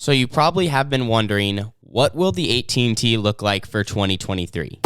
So you probably have been wondering, what will the 18T look like for 2023?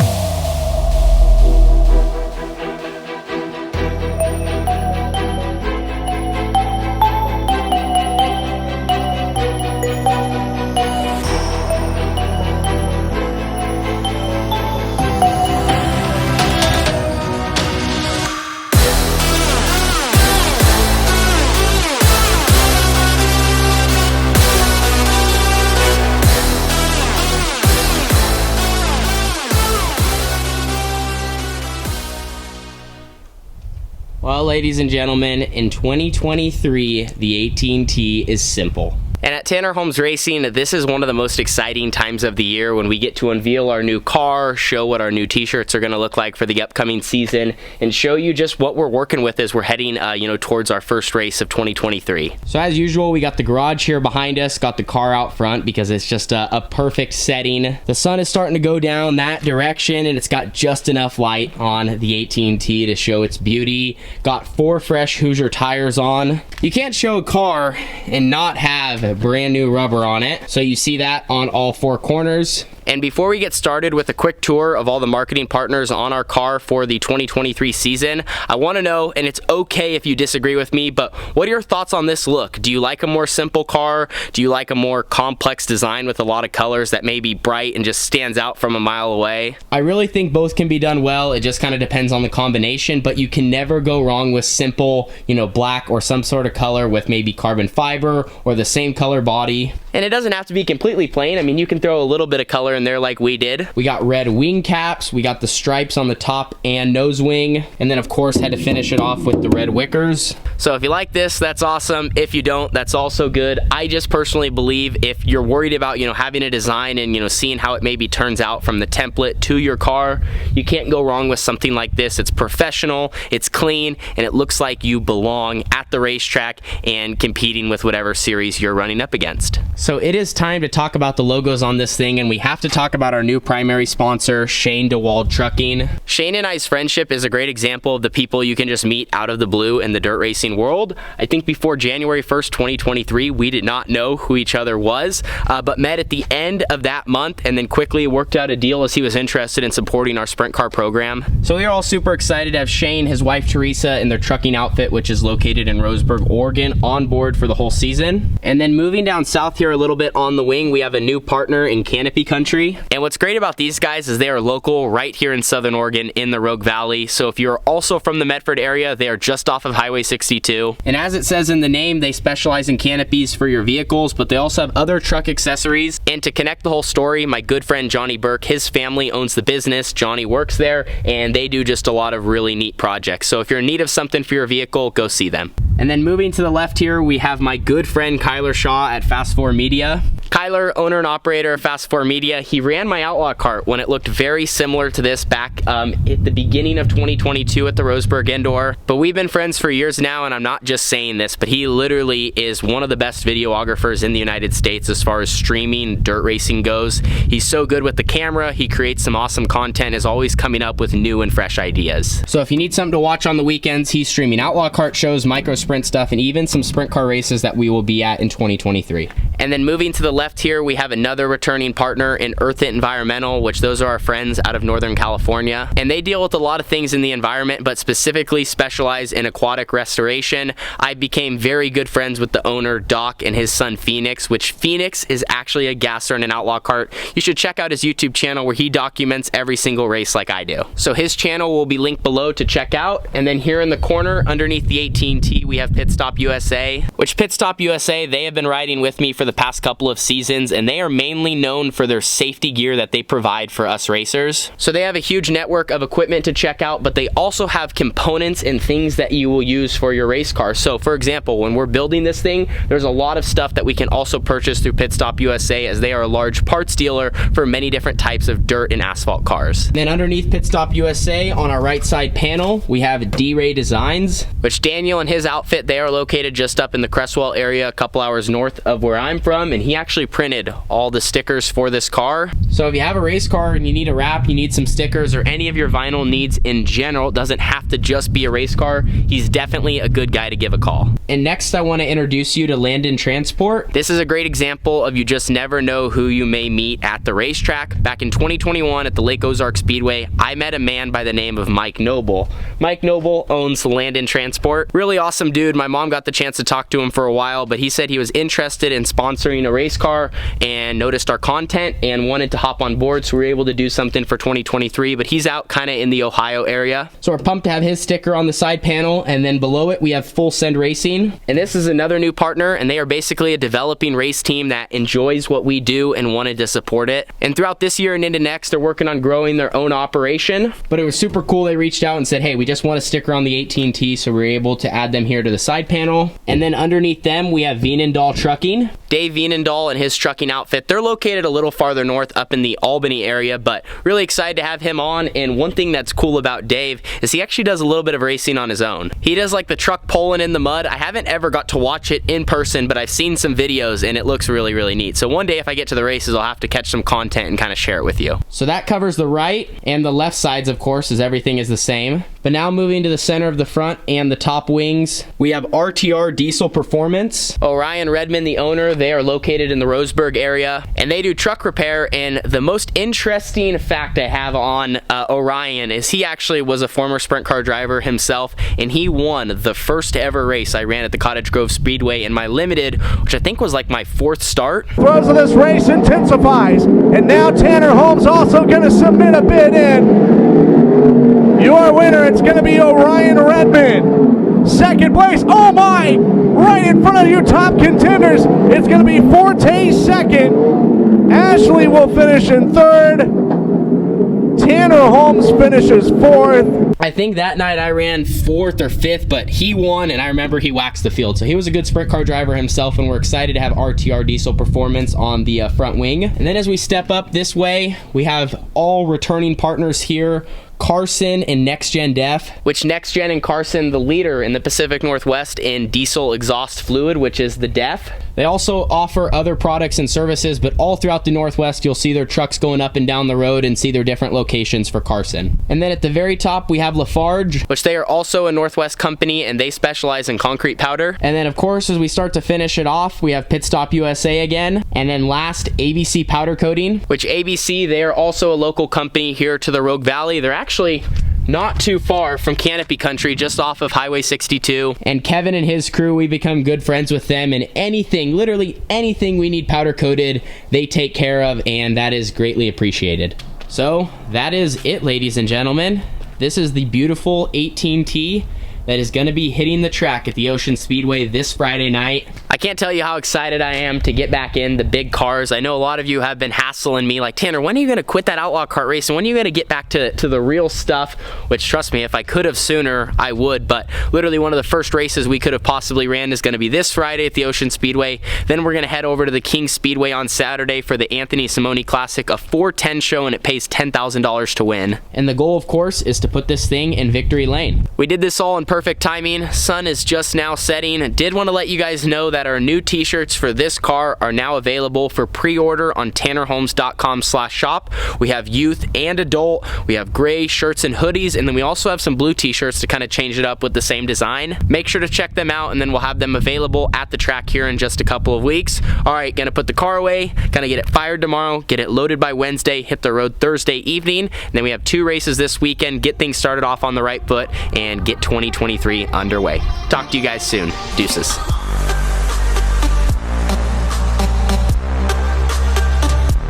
Well, ladies and gentlemen, in 2023, the 18T is simple. And at Tanner Holmes Racing, this is one of the most exciting times of the year when we get to unveil our new car, show what our new t-shirts are going to look like for the upcoming season, and show you just what we're working with as we're heading towards our first race of 2023. So as usual, we got the garage here behind us, got the car out front because it's just a perfect setting. The sun is starting to go down that direction, and it's got just enough light on the 18T to show its beauty. Got 4 fresh Hoosier tires on. You can't show a car and not have brand new rubber on it, so you see that on all 4 corners. And before we get started with a quick tour of all the marketing partners on our car for the 2023 season, I want to know, and it's okay if you disagree with me, but what are your thoughts on this look? Do you like a more simple car? Do you like a more complex design with a lot of colors that may be bright and just stands out from a mile away? I really think both can be done well. It just kind of depends on the combination, but you can never go wrong with simple, black or some sort of color with maybe carbon fiber or the same color body. And it doesn't have to be completely plain. I mean, you can throw a little bit of color in there like we did. We got red wing caps, we got the stripes on the top and nose wing, and then of course had to finish it off with the red wickers. So if you like this, that's awesome. If you don't, that's also good. I just personally believe if you're worried about, having a design and, seeing how it maybe turns out from the template to your car, you can't go wrong with something like this. It's professional, it's clean, and it looks like you belong at the racetrack and competing with whatever series you're running up against. So it is time to talk about the logos on this thing, and we have to talk about our new primary sponsor, Shane DeWald Trucking. Shane and I's friendship is a great example of the people you can just meet out of the blue in the dirt racing world. I think before January 1st, 2023, we did not know who each other was, but met at the end of that month and then quickly worked out a deal as he was interested in supporting our sprint car program. So we are all super excited to have Shane, his wife Teresa, and their trucking outfit, which is located in Roseburg, Oregon, on board for the whole season. And then moving down south here a little bit on the wing, we have a new partner in Canopy Country. And what's great about these guys is they are local right here in Southern Oregon in the Rogue Valley. So if you're also from the Medford area, they are just off of Highway 62. And as it says in the name, they specialize in canopies for your vehicles, but they also have other truck accessories. And to connect the whole story, my good friend Johnny Burke, his family owns the business. Johnny works there, and they do just a lot of really neat projects. So if you're in need of something for your vehicle, go see them. And then moving to the left here, we have my good friend Kyler Shaw at Fast 4 Media. Kyler, owner and operator of Fast 4 Media, he ran my Outlaw cart when it looked very similar to this back at the beginning of 2022 at the Roseburg Indoor. But we've been friends for years now, and I'm not just saying this, but he literally is one of the best videographers in the United States as far as streaming dirt racing goes. He's so good with the camera, he creates some awesome content, is always coming up with new and fresh ideas. So if you need something to watch on the weekends, he's streaming Outlaw cart shows, micro sprint stuff, and even some sprint car races that we will be at in 2023. And then moving to the left here, we have another returning partner in Earth It Environmental, which those are our friends out of Northern California. And they deal with a lot of things in the environment, but specifically specialize in aquatic restoration. I became very good friends with the owner, Doc, and his son, Phoenix, which Phoenix is actually a gasser in an Outlaw cart. You should check out his YouTube channel where he documents every single race like I do. So his channel will be linked below to check out. And then here in the corner, underneath the 18T, we have Pit Stop USA, which Pit Stop USA, they have been riding with me for the past couple of seasons, and they are mainly known for their safety gear that they provide for us racers. So they have a huge network of equipment to check out, but they also have components and things that you will use for your race car. So for example, when we're building this thing, there's a lot of stuff that we can also purchase through Pit Stop USA, as they are a large parts dealer for many different types of dirt and asphalt cars. Then underneath Pit Stop USA, on our right side panel, we have D-Ray Designs, which Daniel and his outfit, they are located just up in the Crestwell area, a couple hours north of where I'm came from, and he actually printed all the stickers for this car. So if you have a race car and you need a wrap, you need some stickers, or any of your vinyl needs in general, it doesn't have to just be a race car, he's definitely a good guy to give a call. And next I want to introduce you to Landon Transport. This is a great example of you just never know who you may meet at the racetrack. Back in 2021 at the Lake Ozark Speedway, I met a man by the name of Mike Noble. Mike Noble owns Landon Transport. Really awesome dude. My mom got the chance to talk to him for a while, but he said he was interested in sponsoring a race car and noticed our content and wanted to hop on board, so we were able to do something for 2023, but he's out kind of in the Ohio area. So we're pumped to have his sticker on the side panel, and then below it we have Full Send Racing. And this is another new partner, and they are basically a developing race team that enjoys what we do and wanted to support it. And throughout this year and into next, they're working on growing their own operation. But it was super cool. They reached out and said, hey, we just want a sticker on the 18T, so we were able to add them here to the side panel. And then underneath them, we have Vienendahl Trucking. Dave Vienendahl and his trucking outfit, they're located a little farther north up in the Albany area, but really excited to have him on. And one thing that's cool about Dave is he actually does a little bit of racing on his own. He does like the truck pulling in the mud. I haven't ever got to watch it in person, but I've seen some videos and it looks really, really neat. So one day if I get to the races, I'll have to catch some content and kind of share it with you. So that covers the right and the left sides, of course, as everything is the same. But now moving to the center of the front and the top wings, we have RTR Diesel Performance. Orion Redmond, the owner, they are located in the Roseburg area, and they do truck repair. And the most interesting fact I have on Orion is he actually was a former sprint car driver himself, and he won the first ever race I ran at the Cottage Grove Speedway in my limited, which I think was like my 4th start. Throws of this race intensifies, and now Tanner Holmes also going to submit a bid in. Your winner, it's going to be Orion Redmond. Second place, oh my, right in front of you top contenders. It's going to be Forte second. Ashley will finish in third. Tanner Holmes finishes 4th. I think that night I ran 4th or 5th, but he won, and I remember he waxed the field. So he was a good sprint car driver himself, and we're excited to have RTR Diesel Performance on the front wing. And then as we step up this way, we have all returning partners here. Carson and Next Gen Def, which Next Gen and Carson, the leader in the Pacific Northwest in diesel exhaust fluid, which is the Def. They also offer other products and services, but all throughout the Northwest, you'll see their trucks going up and down the road and see their different locations for Carson. And then at the very top, we have Lafarge, which they are also a Northwest company, and they specialize in concrete powder. And then, of course, as we start to finish it off, we have Pit Stop USA again. And then last, ABC Powder Coating, which ABC, they are also a local company here to the Rogue Valley. They're actually not too far from Canopy Country, just off of Highway 62. And Kevin and his crew, we become good friends with them, and anything, literally anything we need powder coated, they take care of, and that is greatly appreciated. So that is it, ladies and gentlemen. This is the beautiful 18T that is going to be hitting the track at the Ocean Speedway this Friday night. I can't tell you how excited I am to get back in the big cars. I know a lot of you have been hassling me like, Tanner, when are you going to quit that outlaw kart race, and when are you going to get back to the real stuff? Which, trust me, if I could have sooner, I would. But literally one of the first races we could have possibly ran is going to be this Friday at the Ocean Speedway. Then we're going to head over to the King Speedway on Saturday for the Anthony Simone Classic, a 410 show, and it pays $10,000 to win. And the goal, of course, is to put this thing in victory lane. We did this all in perfect timing. Sun is just now setting. Did want to let you guys know that our new t-shirts for this car are now available for pre-order on tannerholmes.com/shop. We have youth and adult. We have gray shirts and hoodies, and then we also have some blue t-shirts to kind of change it up with the same design. Make sure to check them out, and then we'll have them available at the track here in just a couple of weeks. All right, gonna put the car away, gonna get it fired tomorrow, get it loaded by Wednesday, hit the road Thursday evening, and then we have 2 races this weekend, get things started off on the right foot, and get 2023 underway. Talk to you guys soon. Deuces.